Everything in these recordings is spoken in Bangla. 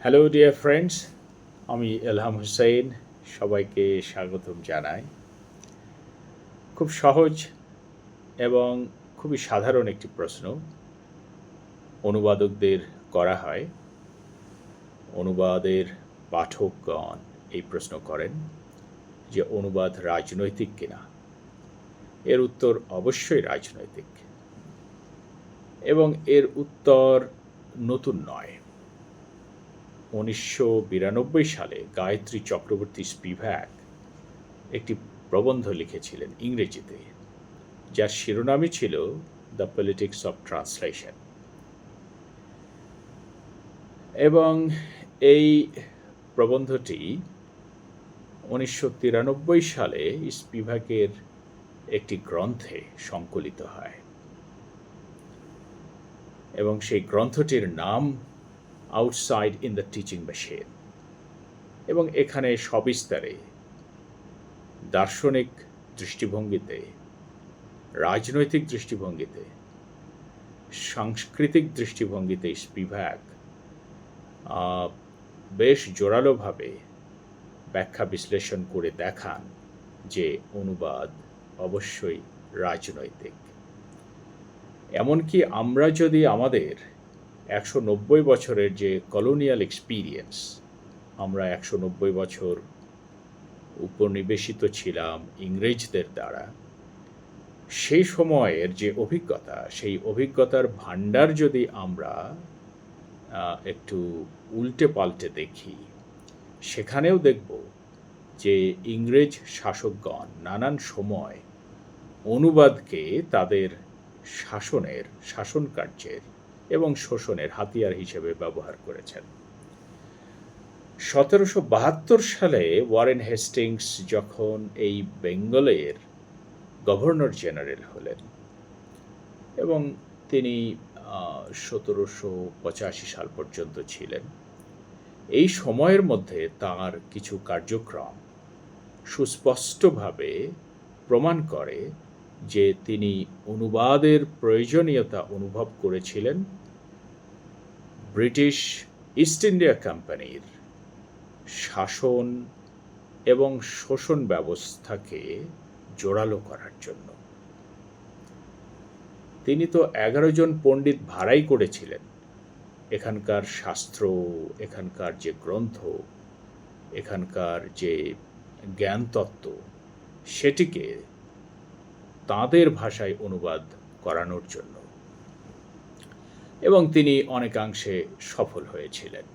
হ্যালো ডিয়ার ফ্রেন্ডস, আমি এলহাম হুসাইন। সবাইকে স্বাগতম জানাই। খুব সহজ এবং খুবই সাধারণ একটি প্রশ্ন অনুবাদকদের করা হয়। অনুবাদের পাঠকগণ এই প্রশ্ন করেন যে অনুবাদ রাজনৈতিক কিনা। এর উত্তর অবশ্যই রাজনৈতিক, এবং এর উত্তর নতুন নয়। 1992 সালে গায়ত্রী চক্রবর্তী স্পিভাক একটি প্রবন্ধ লিখেছিলেন ইংরেজিতে, যার শিরোনামই ছিল দ্য পলিটিক্স অফ ট্রান্সলেশন। এবং এই প্রবন্ধটি 1993 সালে স্পিভাকের একটি গ্রন্থে সংকলিত হয়, এবং সেই গ্রন্থটির নাম outside in the teaching machine. এবং এখানে সবিস্তারে দার্শনিক দৃষ্টিভঙ্গিতে, রাজনৈতিক দৃষ্টিভঙ্গিতে, সাংস্কৃতিক দৃষ্টিভঙ্গিতে স্পিভাক বেশ জোরালোভাবে ব্যাখ্যা বিশ্লেষণ করে দেখান যে অনুবাদ অবশ্যই রাজনৈতিক। এমনকি আমরা যদি আমাদের 190 বছরের যে কলোনিয়াল এক্সপিরিয়েন্স, আমরা 190 বছর উপনিবেশিত ছিলাম ইংরেজদের দ্বারা, সেই সময়ের যে অভিজ্ঞতা, সেই অভিজ্ঞতার ভাণ্ডার যদি আমরা একটু উল্টে পাল্টে দেখি, সেখানেও দেখব যে ইংরেজ শাসকগণ নানান সময় অনুবাদকে তাদের শাসন কার্যের এবং শোষণের হাতিয়ার হিসেবে ব্যবহার করেছেন। 1772 সালে ওয়ারেন হেস্টিংস যখন এই বেঙ্গলের গভর্নর জেনারেল হলেন, এবং তিনি 1785 সাল পর্যন্ত ছিলেন, এই সময়ের মধ্যে তার কিছু কার্যক্রম সুস্পষ্টভাবে প্রমাণ করে যে তিনি অনুবাদের প্রয়োজনীয়তা অনুভব করেছিলেন ব্রিটিশ ইস্ট ইন্ডিয়া কোম্পানির শাসন এবং শোষণ ব্যবস্থাকে জোরালো করার জন্য। তিনি তো 11 জন পণ্ডিত ভাড়াই করেছিলেন এখানকার শাস্ত্র, এখানকার যে গ্রন্থ, এখানকার যে জ্ঞানতত্ত্ব, সেটিকে তাঁদের ভাষায় অনুবাদ করানোর জন্য, এবং তিনি অনেকাংশে সফল হয়েছিলেন।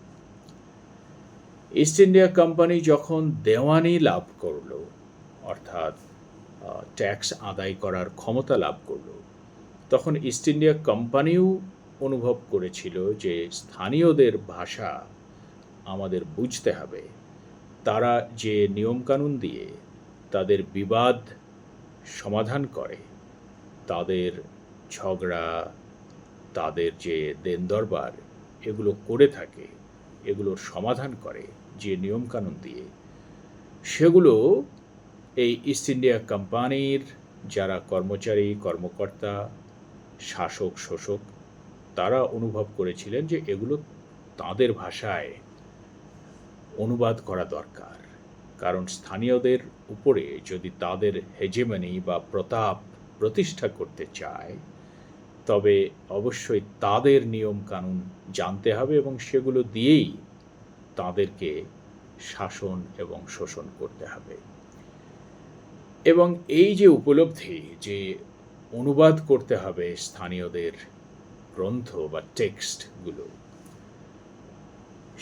ইস্ট ইন্ডিয়া কোম্পানি যখন দেওয়ানি লাভ করল, অর্থাৎ ট্যাক্স আদায় করার ক্ষমতা লাভ করল, তখন ইস্ট ইন্ডিয়া কোম্পানিও অনুভব করেছিল যে স্থানীয়দের ভাষা আমাদের বুঝতে হবে। তারা যে নিয়মকানুন দিয়ে তাদের বিবাদ সমাধান করে, তাদের ঝগড়া, তাদের যে দেনদরবার এগুলো করে থাকে, এগুলোর সমাধান করে যে নিয়মকানুন দিয়ে, সেগুলো এই ইস্ট ইন্ডিয়া কোম্পানির যারা কর্মচারী, কর্মকর্তা, শাসক, শোষক, তারা অনুভব করেছিলেন যে এগুলো তাদের ভাষায় অনুবাদ করা দরকার। কারণ স্থানীয়দের উপরে যদি তাদের হেজেমনি বা প্রতাপ প্রতিষ্ঠা করতে চায়, তবে অবশ্যই তাদের নিয়ম কানুন জানতে হবে, এবং সেগুলো দিয়েই তাদেরকে শাসন এবং শোষণ করতে হবে। এবং এই যে উপলব্ধি যে অনুবাদ করতে হবে স্থানীয়দের গ্রন্থ বা টেক্সটগুলো,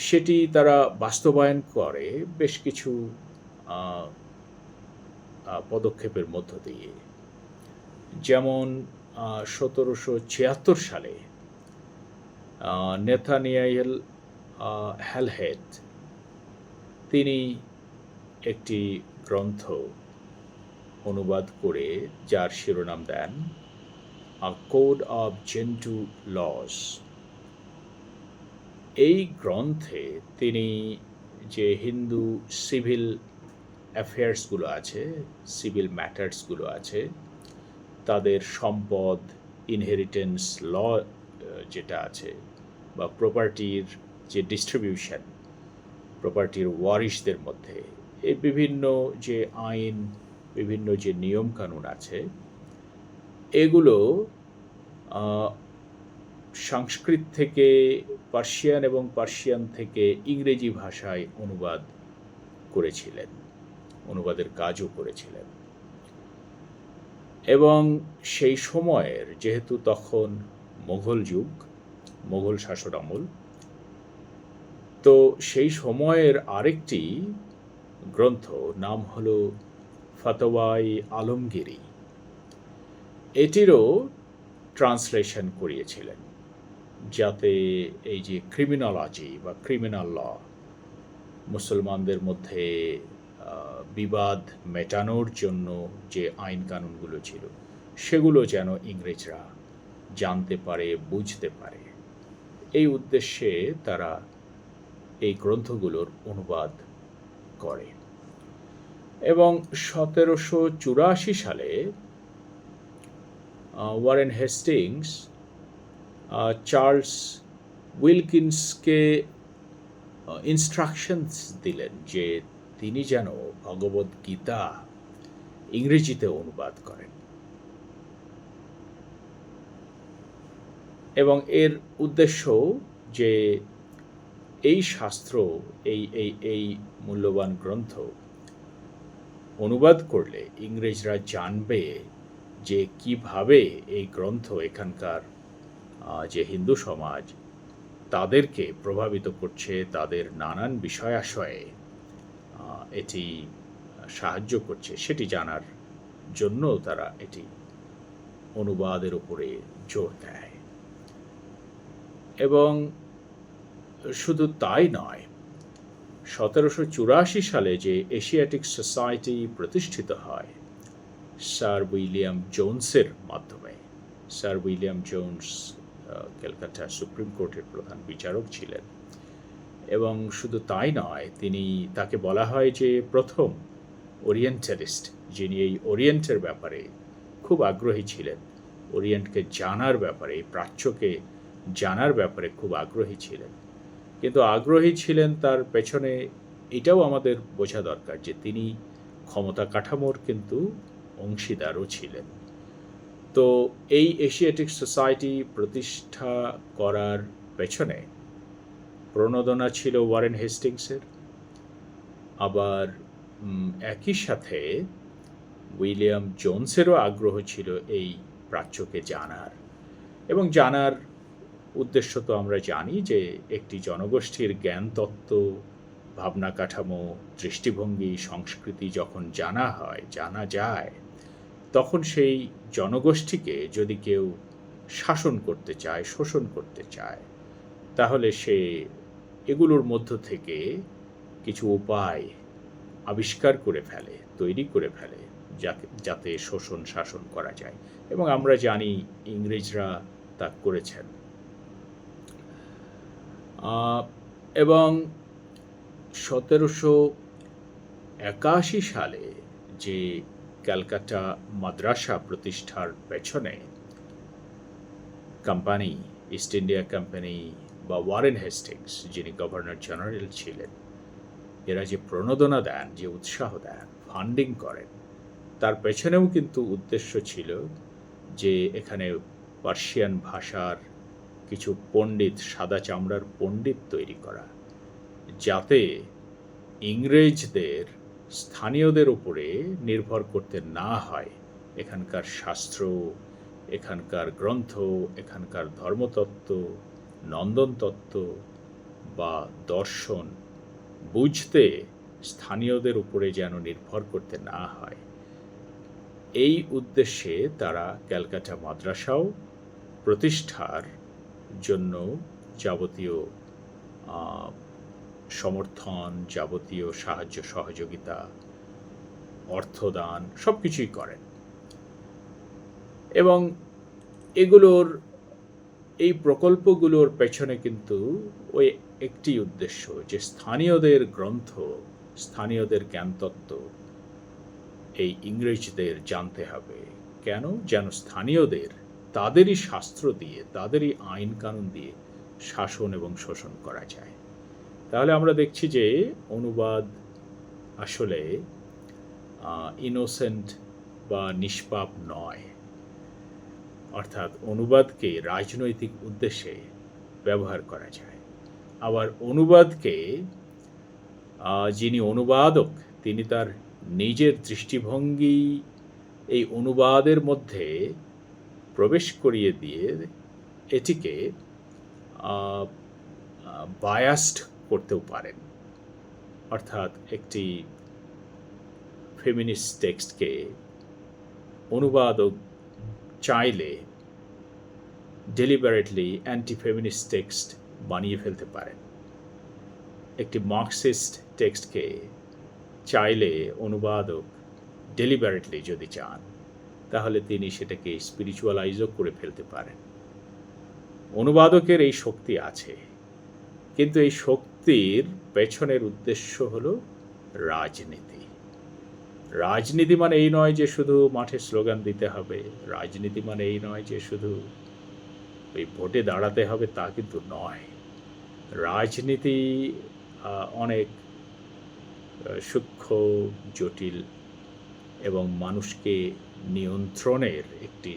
সেটি তারা বাস্তবায়ন করে বেশ কিছু পদক্ষেপের মধ্য দিয়ে। যেমন 1776 সালে নেথানিয়েল হ্যালহেড তিনি একটি গ্রন্থ অনুবাদ করে যার শিরোনাম দেন আ কোড অফ জেন্টু লস। এই গ্রন্থে তিনি যে হিন্দু সিভিল অ্যাফেয়ার্সগুলো আছে, সিভিল ম্যাটার্সগুলো আছে, তাদের সম্পদ, ইনহেরিটেন্স ল যেটা আছে, বা প্রপার্টির যে ডিস্ট্রিবিউশন, প্রপার্টির ওয়ারিশদের মধ্যে এই বিভিন্ন যে আইন, বিভিন্ন যে নিয়মকানুন আছে, এগুলো সংস্কৃত থেকে পার্সিয়ান এবং পার্সিয়ান থেকে ইংরেজি ভাষায় অনুবাদ করেছিলেন, অনুবাদের কাজও করেছিলেন। এবং সেই সময়ের, যেহেতু তখন মোঘল যুগ, মোঘল শাসন আমল, তো সেই সময়ের আরেকটি গ্রন্থ নাম হলো ফতোয়ায়ে আলমগীরি, এটিরও ট্রান্সলেশন করিয়েছিলেন, যাতে এই যে ক্রিমিনোলজি বা ক্রিমিনাল ল, মুসলমানদের মধ্যে বিবাদ মেটানোর জন্য যে আইন কানুনগুলো ছিল, সেগুলো যেন ইংরেজরা জানতে পারে, বুঝতে পারে, এই উদ্দেশ্যে তারা এই গ্রন্থগুলোর অনুবাদ করে। এবং 1784 সালে ওয়ারেন হেস্টিংস চার্লস উইলকিন্সকে ইনস্ট্রাকশনস দিলেন যে তিনি যেন ভগবদ গীতা ইংরেজিতে অনুবাদ করেন। এবং এর উদ্দেশ্য যে এই শাস্ত্র, এই মূল্যবান গ্রন্থ অনুবাদ করলে ইংরেজরা জানবে যে কিভাবে এই গ্রন্থ এখানকার যে হিন্দু সমাজ তাদেরকে প্রভাবিত করছে, তাদের নানান বিষয়াশয়ে এটি সাহায্য করছে, সেটি জানার জন্য তারা এটি অনুবাদের উপরে জোর দেয়। এবং শুধু তাই নয়, 1784 সালে যে এশিয়াটিক সোসাইটি প্রতিষ্ঠিত হয় স্যার উইলিয়াম জোন্সের মাধ্যমে, sir William Jones Calcutta supreme কোর্টের প্রধান বিচারক ছিলেন। এবং শুধু তাই নয়, তাকে বলা হয় যে প্রথম ওরিয়েন্টালিস্ট, যিনি এই ওরিয়েন্টের ব্যাপারে খুব আগ্রহী ছিলেন, ওরিয়েন্টকে জানার ব্যাপারে, প্রাচ্যকে জানার ব্যাপারে খুব আগ্রহী ছিলেন। কিন্তু আগ্রহী ছিলেন, তার পেছনে এটাও আমাদের বোঝা দরকার যে তিনি ক্ষমতা কাঠামোর কিন্তু অংশীদারও ছিলেন। তো এই এশিয়াটিক সোসাইটি প্রতিষ্ঠা করার পেছনে প্রণোদনা ছিল ওয়ারেন হেস্টিংসের। আবার একই সাথে উইলিয়াম জোন্সেরও আগ্রহ ছিল এই প্রাচ্যকে জানার। এবং জানার উদ্দেশ্য তো আমরা জানি যে একটি জনগোষ্ঠীর জ্ঞান তত্ত্ব, ভাবনা কাঠামো, দৃষ্টিভঙ্গি, সংস্কৃতি যখন জানা যায়, তখন সেই জনগোষ্ঠীকে যদি কেউ শাসন করতে চায়, শোষণ করতে চায়, তাহলে সে এগুলোর মধ্য থেকে কিছু উপায় আবিষ্কার করে ফেলে, তৈরি করে ফেলে, যাতে শোষণ শাসন করা যায়। এবং আমরা জানি ইংরেজরা তা করেছেন। এবং 1781 সালে যে ক্যালকাটা মাদ্রাসা প্রতিষ্ঠার পেছনে কোম্পানি, ইস্ট ইন্ডিয়া কোম্পানি বা ওয়ারেন হেস্টিংস, যিনি গভর্নর জেনারেল ছিলেন, এরা যে প্রণোদনা দেন, যে উৎসাহ দেন, ফান্ডিং করেন, তার পেছনেও কিন্তু উদ্দেশ্য ছিল যে এখানে পার্সিয়ান ভাষার কিছু পণ্ডিত, সাদা চামড়ার পণ্ডিত তৈরি করা, যাতে ইংরেজদের স্থানীয়দের উপরে নির্ভর করতে না হয়। এখানকার শাস্ত্র, এখানকার গ্রন্থ, এখানকার ধর্মতত্ত্ব, নন্দনতত্ত্ব বা দর্শন বুঝতে স্থানীয়দের উপরে যেন নির্ভর করতে না হয়, এই উদ্দেশ্যে তারা ক্যালকাটা মাদ্রাসাও প্রতিষ্ঠার জন্য যাবতীয় সমর্থন, যাবতীয় সাহায্য সহযোগিতা, অর্থদান সব কিছুই করেন। এবং এই প্রকল্পগুলোর পেছনে কিন্তু ওই একটি উদ্দেশ্য, যে স্থানীয়দের গ্রন্থ, স্থানীয়দের জ্ঞানতত্ত্ব এই ইংরেজদের জানতে হবে। কেন? যেন স্থানীয়দের তাদেরই শাস্ত্র দিয়ে, তাদেরই আইন কানুন দিয়ে শাসন এবং শোষণ করা যায়। তাহলে আমরা দেখছি যে অনুবাদ আসলে ইনোসেন্ট বা নিষ্পাপ নয়, অর্থাৎ অনুবাদকে রাজনৈতিক উদ্দেশ্যে ব্যবহার করা যায়। আবার অনুবাদকে যিনি অনুবাদক তিনি তার নিজের দৃষ্টিভঙ্গি এই অনুবাদের মধ্যে প্রবেশ করিয়ে দিয়ে এটিকে বায়াসড করতেও পারেন। অর্থাৎ একটি ফেমিনিস্ট টেক্সটকে অনুবাদক চাইলে ডেলিবারেটলি অ্যান্টি ফেমিনিস্ট টেক্সট বানিয়ে ফেলতে পারেন। একটি মার্কসিস্ট টেক্সটকে চাইলে অনুবাদক ডেলিবারেটলি যদি চান তাহলে তিনি সেটাকে স্পিরিচুয়ালাইজও করে ফেলতে পারেন। অনুবাদকের এই শক্তি আছে, কিন্তু এই শক্তির পেছনের উদ্দেশ্য হলো রাজনীতি। রাজনীতি মানে এই নয় যে শুধু মাঠে স্লোগান দিতে হবে, রাজনীতি মানে এই নয় যে শুধু ওই ভোটে দাঁড়াতে হবে, তা কিন্তু নয়। রাজনীতি অনেক সূক্ষ্ম, জটিল এবং মানুষকে নিয়ন্ত্রণের একটি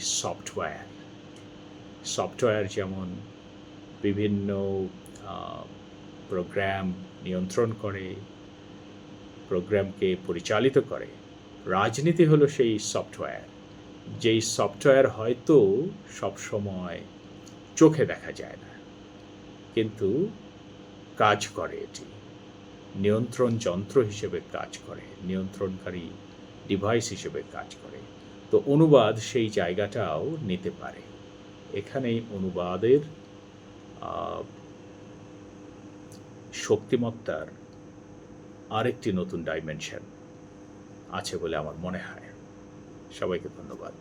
সফটওয়্যার যেমন বিভিন্ন প্রোগ্রাম নিয়ন্ত্রণ করে, প্রোগ্রামকে পরিচালিত করে। রাজনীতি হলো সেই সফটওয়্যার, যেই সফটওয়্যার হয়তো সবসময় চোখে দেখা যায় না, কিন্তু কাজ করে, এটি নিয়ন্ত্রণ যন্ত্র হিসেবে কাজ করে, নিয়ন্ত্রণকারী ডিভাইস হিসেবে কাজ করে। তো অনুবাদ সেই জায়গাটাও নিতে পারে। এখানেই অনুবাদের শক্তিমত্তার আরেকটি নতুন ডাইমেনশন আছে বলে আমার মনে হয়। সবাইকে ধন্যবাদ।